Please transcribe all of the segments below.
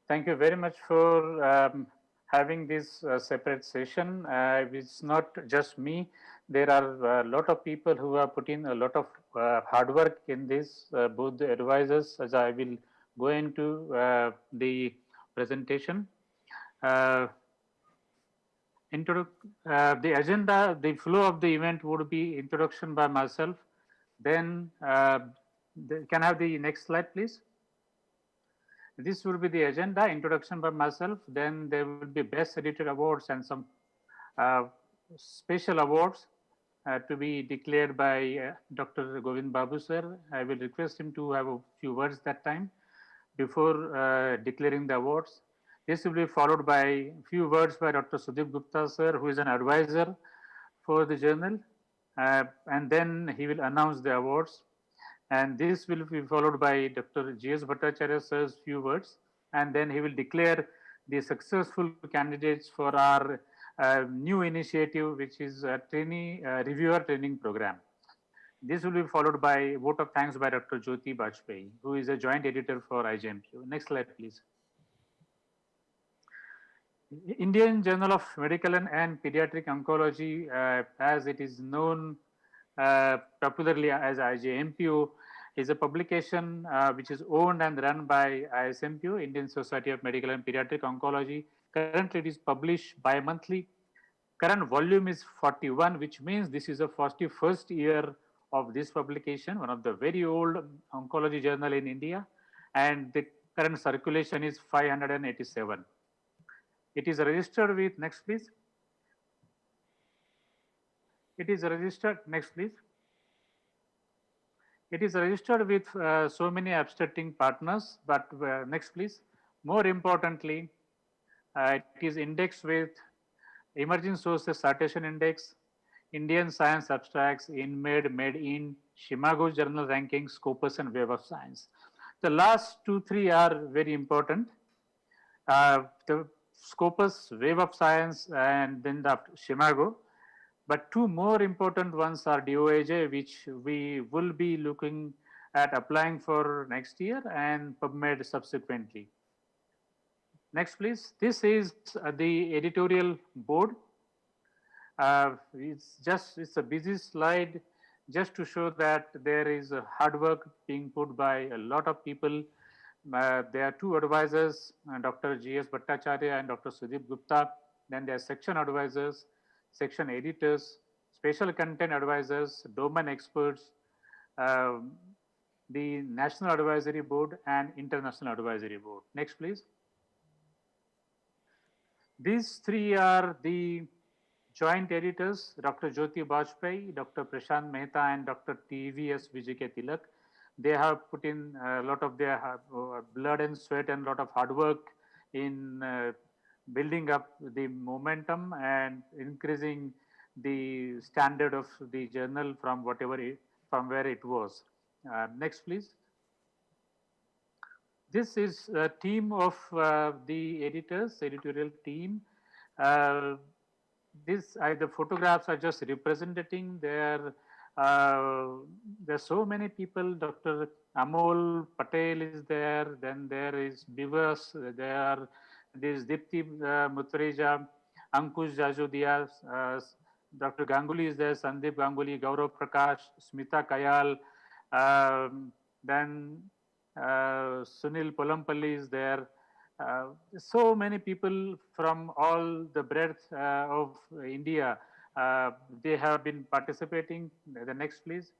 Thank you very much for having this separate session. It's not just me. There are a lot of people who have put in a lot of hard work in this, both the advisors, as I will go into the presentation. Uh, the agenda, the flow of the event would be introduction by myself. Then, can I have the next slide, please? This will be the agenda, introduction by myself. Then there will be best edited awards and some uh, special awards to be declared by Dr. Govind Babu sir. I will request him to have a few words that time before declaring the awards. This will be followed by a few words by Dr. Sudip Gupta sir, who is an advisor for the journal, and then he will announce the awards. And this will be followed by Dr. G.S. Bhattacharya sir's few words, and then he will declare the successful candidates for our new initiative, which is a reviewer training program. This will be followed by vote of thanks by Dr. Jyoti Bajpayee, who is a joint editor for IJMQ. Next slide, please. Indian Journal of Medical and Pediatric Oncology, as it is known popularly as IJMPO, is a publication which is owned and run by ISMPO, Indian Society of Medical and Pediatric Oncology. Currently, it is published bi-monthly. Current volume is 41, which means this is the 41st year of this publication, one of the very old oncology journal in India, and the current circulation is 587. It is registered with, next please. It is registered, next please. It is registered with so many abstracting partners, but next please. More importantly, it is indexed with Emerging Sources Citation Index, Indian Science Abstracts, InMed, MedIn, Shimago Journal Rankings, Scopus, and Web of Science. The last 2-3 are very important. The Scopus, Web of Science, and then the Shimago. But two more important ones are DOAJ, which we will be looking at applying for next year, and PubMed subsequently. Next, please. This is the editorial board. It's a busy slide just to show that there is hard work being put by a lot of people. There are two advisors, Dr. G.S. Bhattacharya and Dr. Sudip Gupta. Then there are section advisors, section editors, special content advisors, domain experts, the National Advisory Board and International Advisory Board. Next, please. These three are the joint editors, Dr. Jyoti Bajpayee, Dr. Prashant Mehta, and Dr. TVS Vijay Tilak. They have put in a lot of their blood and sweat and a lot of hard work in building up the momentum and increasing the standard of the journal from from where it was. Next, please. This is a team of the editors, editorial team. The photographs are just representing there's so many people. Dr. Amol Patel is there. Then there is Bivas. There's Dipti Mutreja, Ankush Jajodia, Dr. Ganguly is there. Sandeep Ganguly, Gaurav Prakash, Smita Kayal. Then Sunil Polampalli is there. So many people from all the breadth of India, they have been participating. The next, please.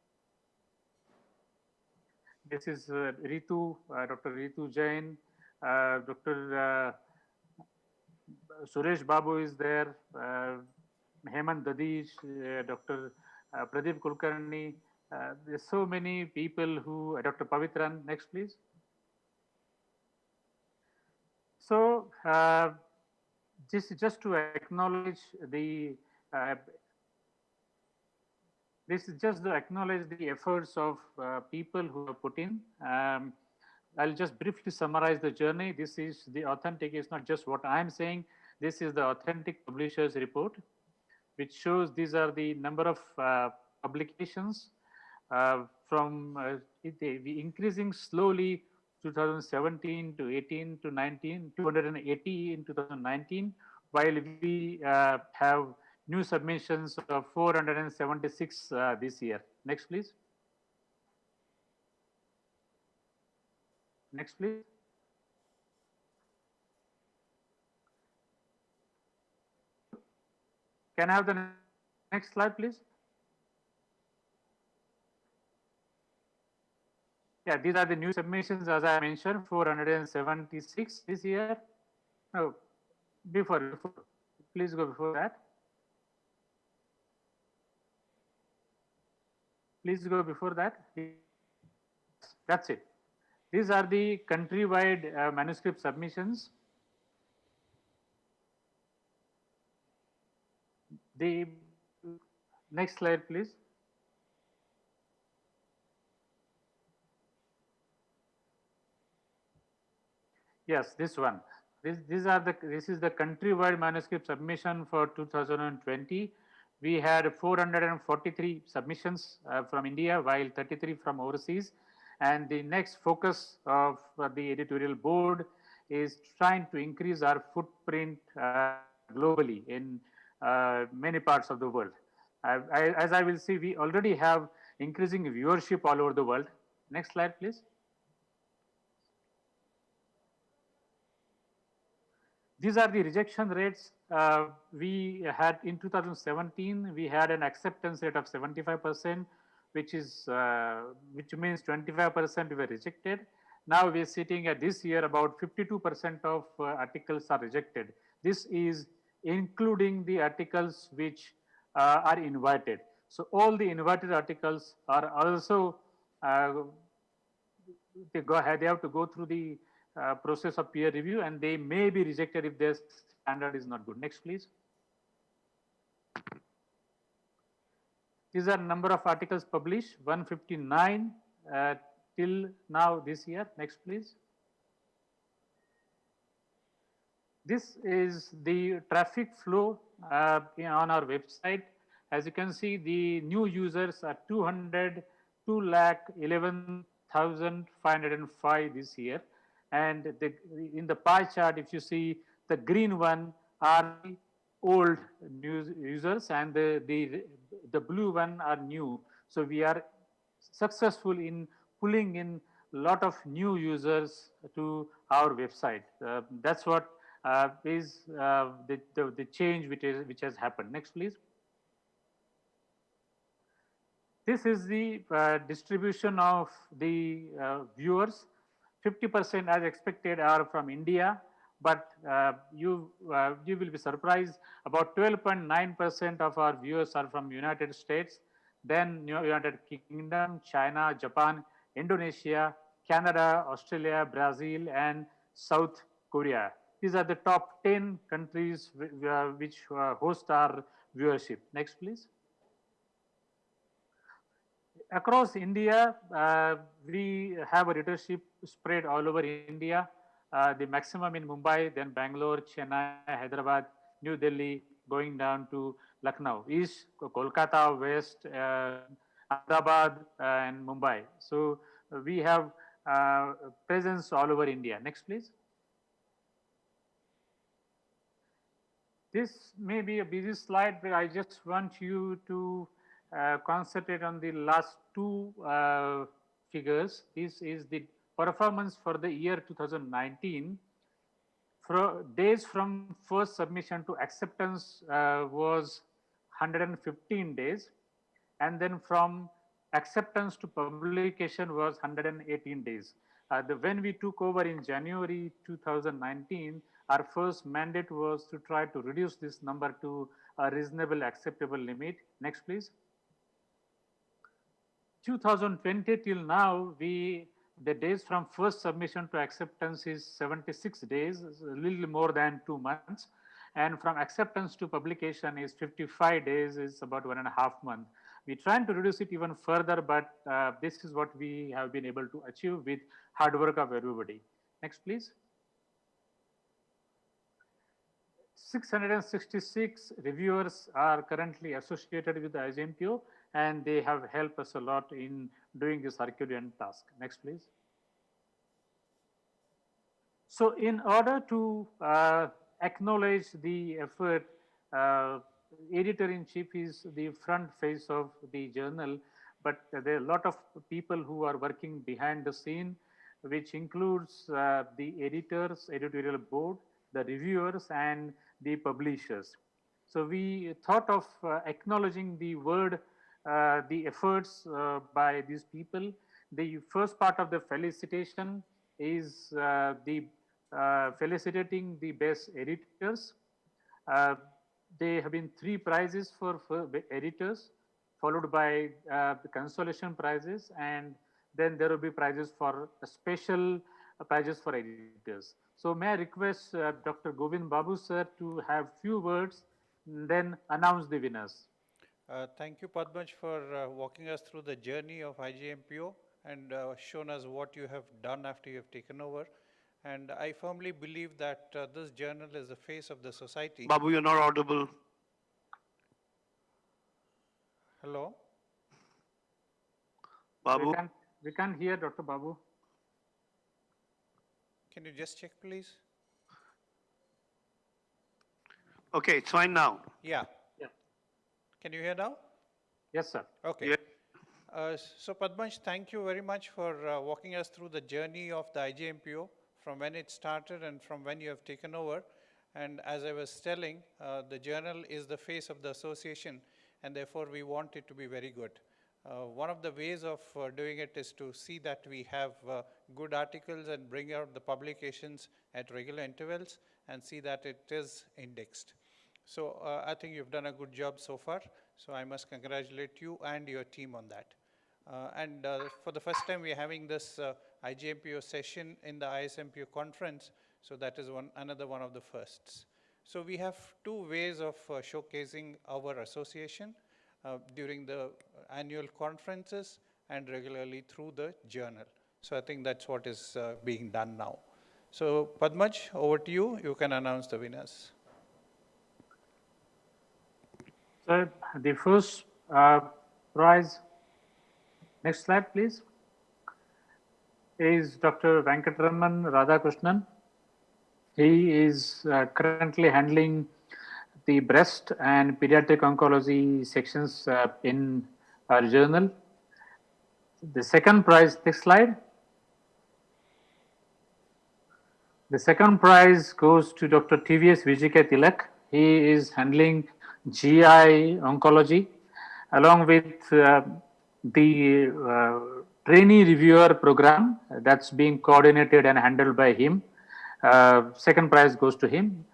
This is Ritu, Dr. Ritu Jain, Dr. Suresh Babu is there, Hemant Dadish, Dr. Pradeep Kulkarni. There's so many people who, Dr. Pavitran, next please. So this is just to acknowledge the this is just to acknowledge the efforts of people who have put in. I'll just briefly summarize the journey. This is the authentic, it's not just what I'm saying. This is the authentic publishers report, which shows these are the number of publications from increasing slowly 2017 to 18 to 19, 280 in 2019, while we have new submissions of 476 this year. Next, please. Next, please. Can I have the next slide, please? Yeah, these are the new submissions, as I mentioned, 476 this year. No, before, please go before that. Please go before that. That's it. These are the countrywide manuscript submissions. The next slide, please. Yes, this one. This is the countrywide manuscript submission for 2020. We had 443 submissions from India, while 33 from overseas. And the next focus of the editorial board is trying to increase our footprint globally in many parts of the world. As I will see, we already have increasing viewership all over the world. Next slide, please. These are the rejection rates we had in 2017. We had an acceptance rate of 75%, which means 25% were rejected. Now we are sitting at this year about 52% of articles are rejected. This is including the articles which are invited. So all the invited articles are also they have to go through the process of peer review, and they may be rejected if their standard is not good. Next, please. These are number of articles published, 159 till now this year. Next, please. This is the traffic flow on our website. As you can see, the new users are 211,505 this year. And in the pie chart, if you see, the green one are old users and the blue one are new. So we are successful in pulling in a lot of new users to our website. That's what is the change which has happened. Next, please. This is the distribution of the viewers. 50% as expected are from India, but you will be surprised. About 12.9% of our viewers are from United States, then United Kingdom, China, Japan, Indonesia, Canada, Australia, Brazil, and South Korea. These are the top 10 countries which host our viewership. Next, please. Across India, we have a readership spread all over India. The maximum in Mumbai, then Bangalore, Chennai, Hyderabad, New Delhi, going down to Lucknow, East, Kolkata, West, Ahmedabad, and Mumbai. So we have presence all over India. Next, please. This may be a busy slide, but I just want you to concentrate on the last two figures. This is the performance for the year 2019. Days from first submission to acceptance was 115 days, and then from acceptance to publication was 118 days. When we took over in January 2019, our first mandate was to try to reduce this number to a reasonable acceptable limit. Next, please. 2020 till now, the days from first submission to acceptance is 76 days, a little more than 2 months. And from acceptance to publication is 55 days, is about 1.5 months. We're trying to reduce it even further, but this is what we have been able to achieve with hard work of everybody. Next, please. 666 reviewers are currently associated with the IJMPO, and they have helped us a lot in doing this Herculean task. Next, please. So in order to acknowledge the effort, editor-in-chief is the front face of the journal, but there are a lot of people who are working behind the scene, which includes the editors, editorial board, the reviewers, and the publishers. So we thought of acknowledging the efforts by these people. The first part of the felicitation is the felicitating the best editors. Uh, there have been 3 prizes for editors, followed by the consolation prizes, and then there will be prizes for special prizes for editors. So may I request Dr. Govind Babu sir to have few words, then announce the winners. Thank you, Padmaj, for walking us through the journey of IJMPO and shown us what you have done after you have taken over. And I firmly believe that this journal is the face of the society. Babu, you're not audible. Hello? Babu? We can't hear Dr. Babu. Can you just check, please? Okay, it's fine now. Yeah. Yeah. Can you hear now? Yes, sir. Okay. Yeah. So Padmaj, thank you very much for walking us through the journey of the IJMPO from when it started and from when you have taken over. And as I was telling, the journal is the face of the association, and therefore we want it to be very good. One of the ways of doing it is to see that we have good articles and bring out the publications at regular intervals and see that it is indexed. So I think you've done a good job so far. So I must congratulate you and your team on that. And for the first time, we're having this IJMPO session in the ISMPO conference. So that is another one of the firsts. So we have 2 ways of showcasing our association during the annual conferences and regularly through the journal. So I think that's what is being done now. So Padmaj, over to you. You can announce the winners. So the first prize, next slide please, is Dr. Venkataraman Radhakrishnan. He is currently handling the breast and pediatric oncology sections in our journal. The second prize, next slide. The second prize goes to Dr. TVS Vijay Tilak. He is handling GI oncology along with the trainee reviewer program that's being coordinated and handled by him. Second prize goes to him.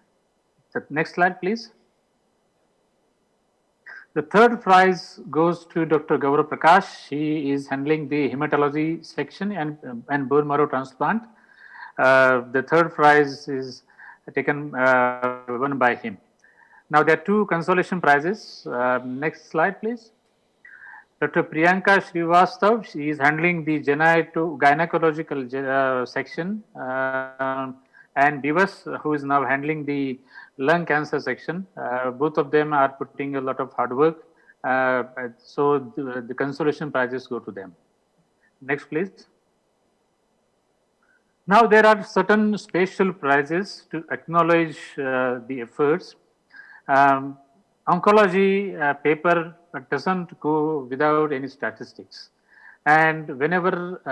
The next slide, please. The third prize goes to Dr. Gaurav Prakash. He is handling the hematology section and bone marrow transplant. The third prize is taken won by him. Now there are 2 consolation prizes. Next slide, please. Dr. Priyanka Srivastav, she is handling the gynecological section, and Divas, who is now handling the lung cancer section. Both of them are putting a lot of hard work. So the consolation prizes go to them. Next, please. Now there are certain special prizes to acknowledge the efforts. Oncology paper doesn't go without any statistics. And whenever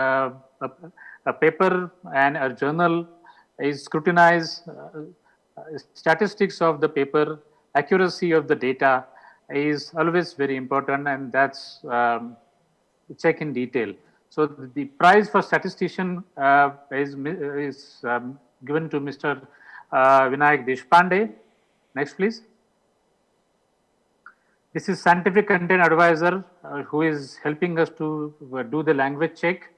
a paper and a journal is scrutinized, statistics of the paper, accuracy of the data is always very important, and that's check in detail. So the prize for statistician is given to Mr. Vinayak Deshpande. Next, please. This is scientific content advisor who is helping us to do the language check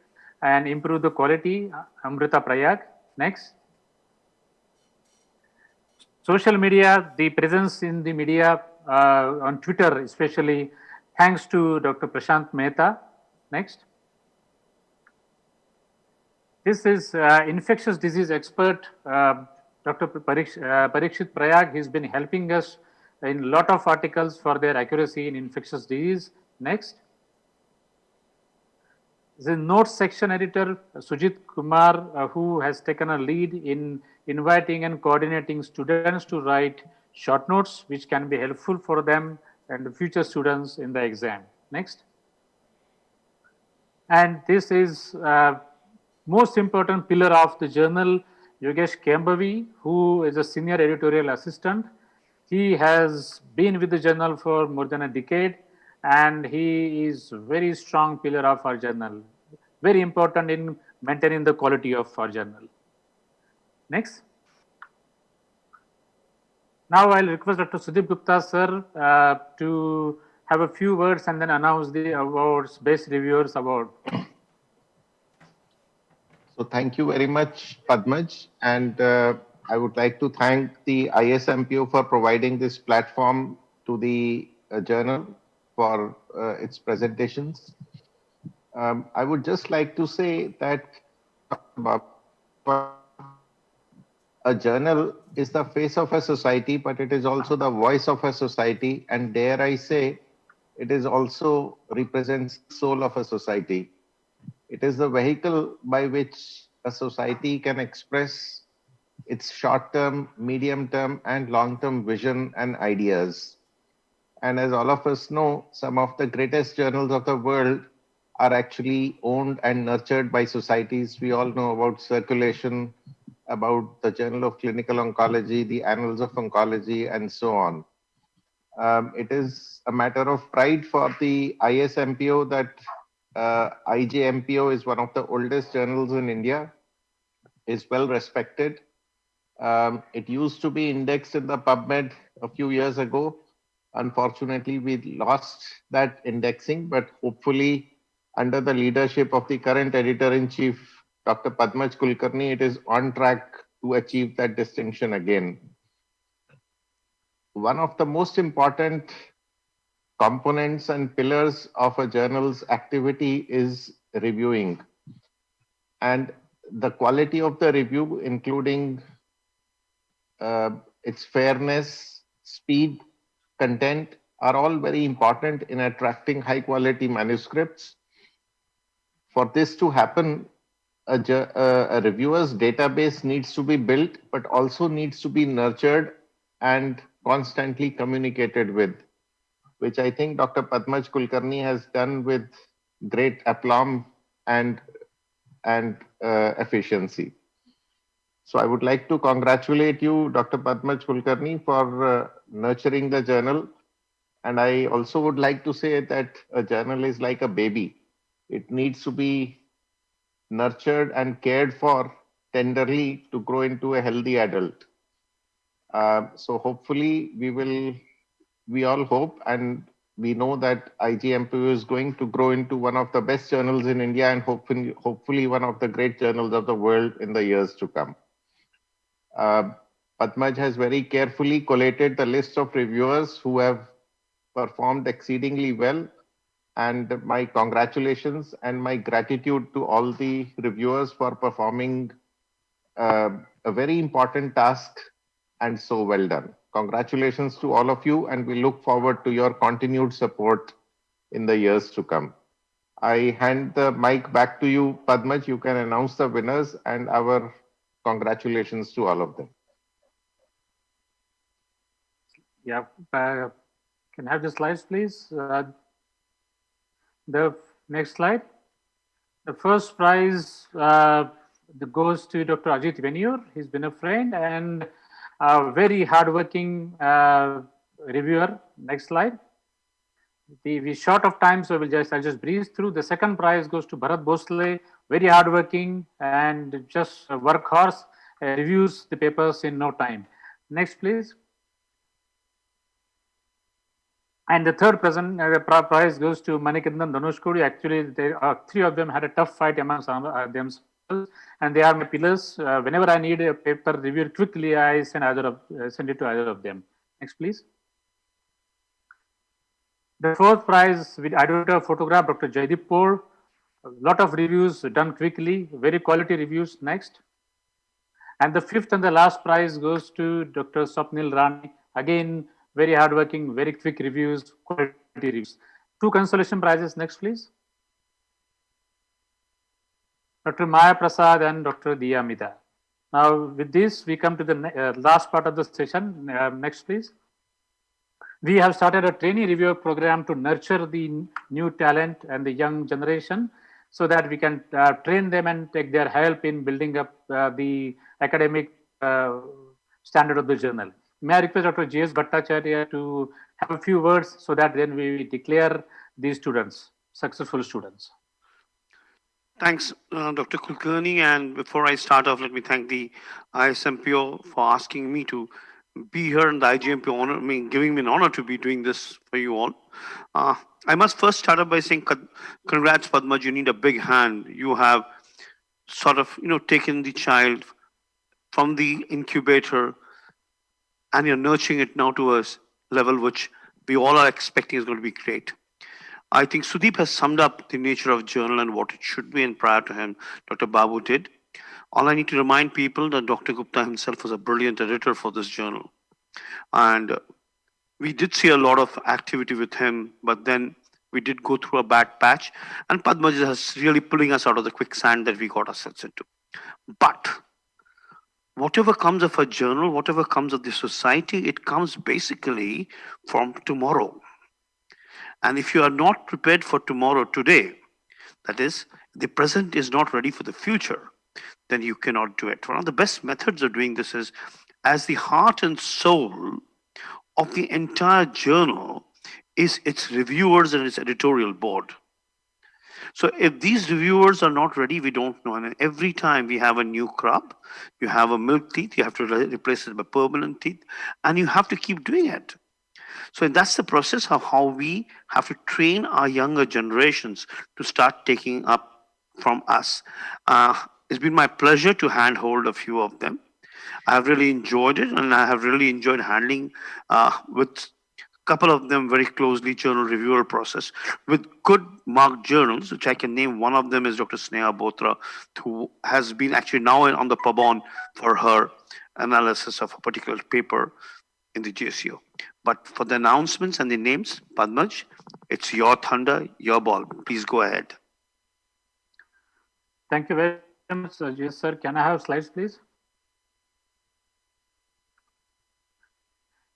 and improve the quality, Amrita Prayag. Next. Social media, the presence in the media on Twitter especially, thanks to Dr. Prashant Mehta. Next. This is infectious disease expert, Dr. Parikshit Prayag. He's been helping us in a lot of articles for their accuracy in infectious disease. Next. The notes section editor, Sujit Kumar, who has taken a lead in inviting and coordinating students to write short notes, which can be helpful for them and the future students in the exam. Next. And this is most important pillar of the journal, Yogesh Kembavi, who is a senior editorial assistant. He has been with the journal for more than a decade, and he is very strong pillar of our journal. Very important in maintaining the quality of our journal. Next. Now I'll request Dr. Sudeep Gupta, sir, to have a few words and then announce the awards, Best Reviewers Award. So thank you very much, Padmaj. And I would like to thank the ISMPO for providing this platform to the journal for its presentations. I would just like to say that a journal is the face of a society, but it is also the voice of a society. And dare I say, it is also represents the soul of a society. It is the vehicle by which a society can express its short-term, medium-term, and long-term vision and ideas. And as all of us know, some of the greatest journals of the world are actually owned and nurtured by societies. We all know about Circulation, about the Journal of Clinical Oncology, the Annals of Oncology, and so on. It is a matter of pride for the ISMPO that IJMPO is one of the oldest journals in India, is well respected. It used to be indexed in the PubMed a few years ago. Unfortunately, we lost that indexing, but hopefully under the leadership of the current editor-in-chief, Dr. Padmaj Kulkarni, it is on track to achieve that distinction again. One of the most important components and pillars of a journal's activity is reviewing. And the quality of the review, including its fairness, speed, content, are all very important in attracting high quality manuscripts. For this to happen, a reviewer's database needs to be built, but also needs to be nurtured and constantly communicated with, which I think Dr. Padmaj Kulkarni has done with great aplomb and efficiency. So I would like to congratulate you, Dr. Padmaj Kulkarni, for nurturing the journal. And I also would like to say that a journal is like a baby. It needs to be nurtured and cared for tenderly to grow into a healthy adult. So hopefully we all hope and we know that IGMPO is going to grow into one of the best journals in India and hopefully one of the great journals of the world in the years to come. Padmaj has very carefully collated the list of reviewers who have performed exceedingly well, and my congratulations and my gratitude to all the reviewers for performing a very important task and so well done. Congratulations to all of you, and we look forward to your continued support in the years to come. I hand the mic back to you, Padmaj. You can announce the winners and our congratulations to all of them. Yeah, can I have the slides, please? The next slide. The first prize goes to Dr. Ajit Venur. He's been a friend and a very hardworking reviewer. Next slide. We're short of time, so I'll just breeze through. The second prize goes to Bharat Bhosle, very hardworking and just a workhorse, reviews the papers in no time. Next, please. And the third prize goes to Manikandan Dhanushkodi. Actually, three of them had a tough fight amongst themselves, and they are my pillars. Whenever I need a paper reviewed quickly, I send it to either of them. Next, please. The fourth prize with editor photograph, Dr. Jaideep Kaur. A lot of reviews done quickly, very quality reviews. Next. And the fifth and the last prize goes to Dr. Swapnil Rani. Again, very hardworking, very quick reviews, quality reviews. Two consolation prizes. Next, please. Dr. Maya Prasad and Dr. Diya Mida. Now, with this, we come to the last part of the session. Next, please. We have started a trainee reviewer program to nurture the new talent and the young generation so that we can train them and take their help in building up the academic standard of the journal. May I request Dr. G.S. Bhattacharya to have a few words so that then we declare these students successful students. Thanks, Dr. Kulkarni. And before I start off, let me thank the ISMPO for asking me to be here and the IGMPO giving me an honor to be doing this for you all. I must first start off by saying congrats, Padmaj. You need a big hand. You have sort of, taken the child from the incubator and you're nurturing it now to a level which we all are expecting is going to be great. I think Sudeep has summed up the nature of journal and what it should be, and prior to him, Dr. Babu did. All I need to remind people that Dr. Gupta himself was a brilliant editor for this journal. And we did see a lot of activity with him, but then we did go through a bad patch, and Padmaj is really pulling us out of the quicksand that we got ourselves into. But whatever comes of a journal, whatever comes of the society, it comes basically from tomorrow. And if you are not prepared for tomorrow today, that is, the present is not ready for the future, then you cannot do it. One of the best methods of doing this is as the heart and soul of the entire journal is its reviewers and its editorial board. So if these reviewers are not ready, we don't know. And every time we have a new crop, you have a milk teeth, you have to replace it by permanent teeth, and you have to keep doing it. So that's the process of how we have to train our younger generations to start taking up from us. It's been my pleasure to handhold a few of them. I have really enjoyed it, and I have really enjoyed handling with a couple of them very closely journal reviewer process with good marked journals, which I can name. One of them is Dr. Sneha Bothra, who has been actually now on the Pabon for her analysis of a particular paper in the JCO. But for the announcements and the names, Padmaj, it's your thunder, your ball. Please go ahead. Thank you very much, yes, sir. Can I have slides, please?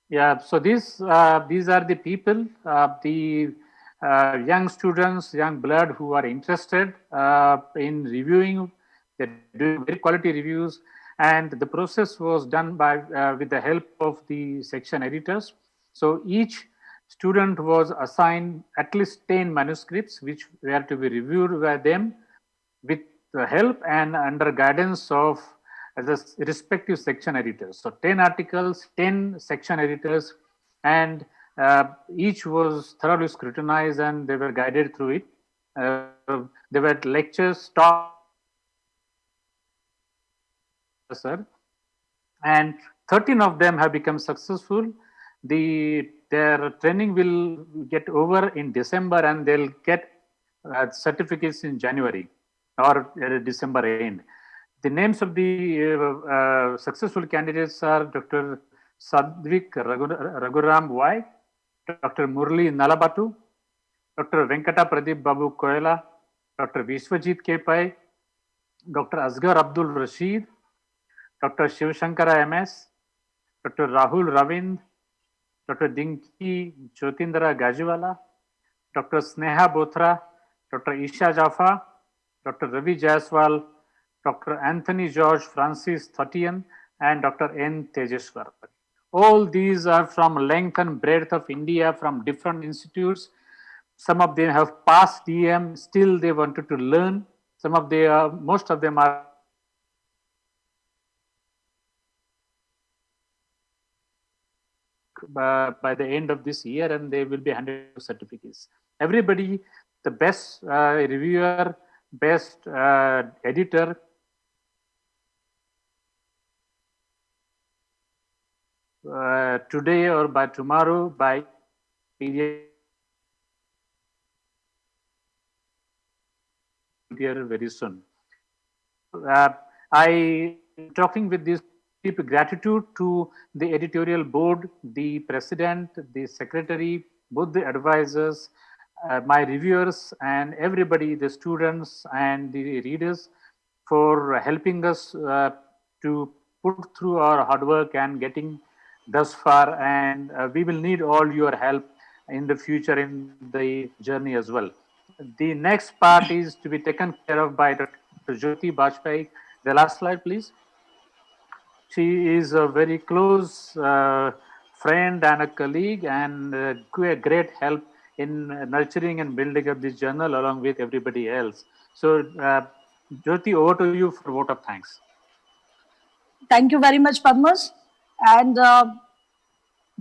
Yeah, so these are the people, the young students, young blood who are interested in reviewing. They do very quality reviews, and the process was done by with the help of the section editors. So each student was assigned at least 10 manuscripts, which were to be reviewed by them with the help and under guidance of the respective section editors. So 10 articles, 10 section editors, and each was thoroughly scrutinized and they were guided through it. There were lectures taught, sir, and 13 of them have become successful. Their training will get over in December, and they'll get certificates in January or December end. The names of the successful candidates are Dr. Sadvik Raghuram Y, Dr. Murli Nalabatu, Dr. Venkata Pradeep Babu Koela, Dr. Vishwajit K. Pai, Dr. Asghar Abdul Rashid, Dr. Shivshankara MS, Dr. Rahul Ravind, Dr. Dinki Jyotindra Gajiwala, Dr. Sneha Bothra, Dr. Isha Jaffa, Dr. Ravi Jaiswal, Dr. Anthony George Francis Thottian, and Dr. N. Tejeshwar. All these are from length and breadth of India, from different institutes. Some of them have passed DM, still they wanted to learn. Some of them, most of them are by the end of this year, and they will be handed certificates. Everybody, the best reviewer, best editor, today or by tomorrow, by very soon. I talking with this deep gratitude to the editorial board, the president, the secretary, both the advisors, my reviewers, and everybody, the students and the readers. for helping us to put through our hard work and getting thus far. And we will need all your help in the future in the journey as well. The next part is to be taken care of by Dr. Jyoti Bajpayee. The last slide, please. She is a very close friend and a colleague, and a great help in nurturing and building up this journal along with everybody else. So, Jyoti, over to you for vote of thanks. Thank you very much, Padmaj. And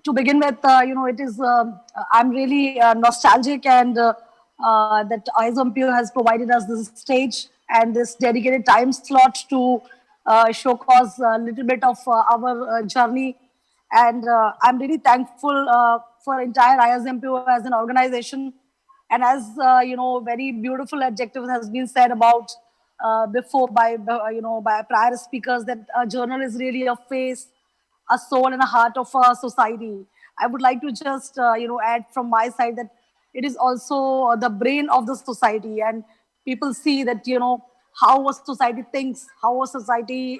to begin with, it is, I'm really nostalgic and that ISMPO has provided us this stage and this dedicated time slot to showcase a little bit of our journey. And I'm really thankful for entire ISMPO as an organization. And as, very beautiful adjectives has been said about before by prior speakers, that a journal is really a face, a soul and a heart of our society. I would like to just, add from my side that it is also the brain of the society, and people see that, how a society thinks, how a society,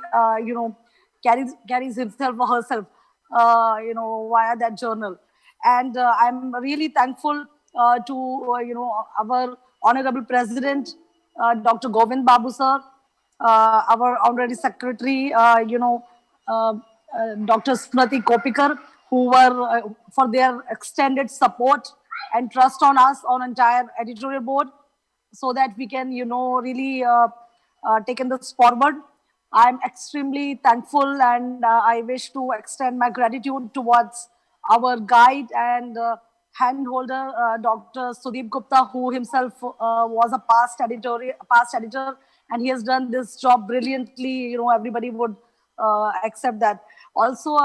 carries himself or herself, via that journal. And I'm really thankful to, our Honorable President, Dr. Govind Babu sir, our Honorary Secretary, Dr. Smriti Kopikar, who were for their extended support and trust on us on entire editorial board, so that we can, really taken this forward. I'm extremely thankful, and I wish to extend my gratitude towards our guide and handholder, Dr. Sudeep Gupta, who himself was a past editor, and he has done this job brilliantly. Everybody would accept that. Also,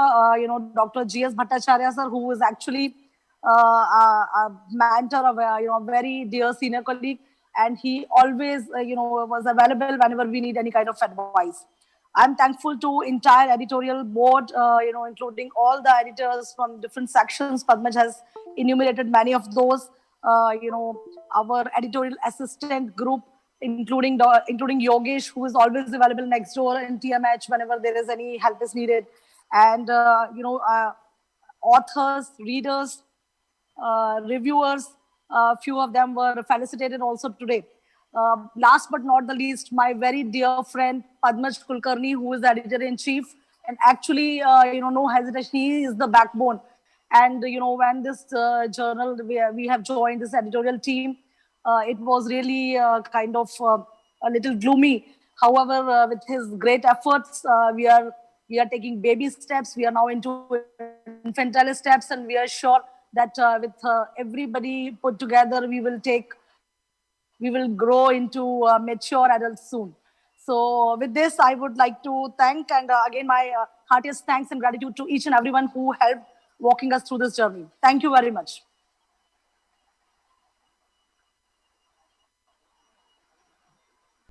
Dr. G.S. Bhattacharya sir, who is actually a mentor of a very dear senior colleague, and he always was available whenever we need any kind of advice. I'm thankful to entire editorial board, including all the editors from different sections. Padmaj has enumerated many of those. Our editorial assistant group, including Yogesh, who is always available next door in TMH whenever there is any help is needed, and authors, readers, reviewers. Few of them were felicitated also today. Last but not the least, my very dear friend Padmaj Kulkarni, who is the editor-in-chief, and actually, no hesitation, he is the backbone. And when this journal, we have joined this editorial team, it was really kind of a little gloomy. However, with his great efforts, we are taking baby steps. We are now into infantile steps, and we are sure that with everybody put together, we will grow into mature adults soon. So with this, I would like to thank, and again, my heartiest thanks and gratitude to each and everyone who helped walking us through this journey. Thank you very much.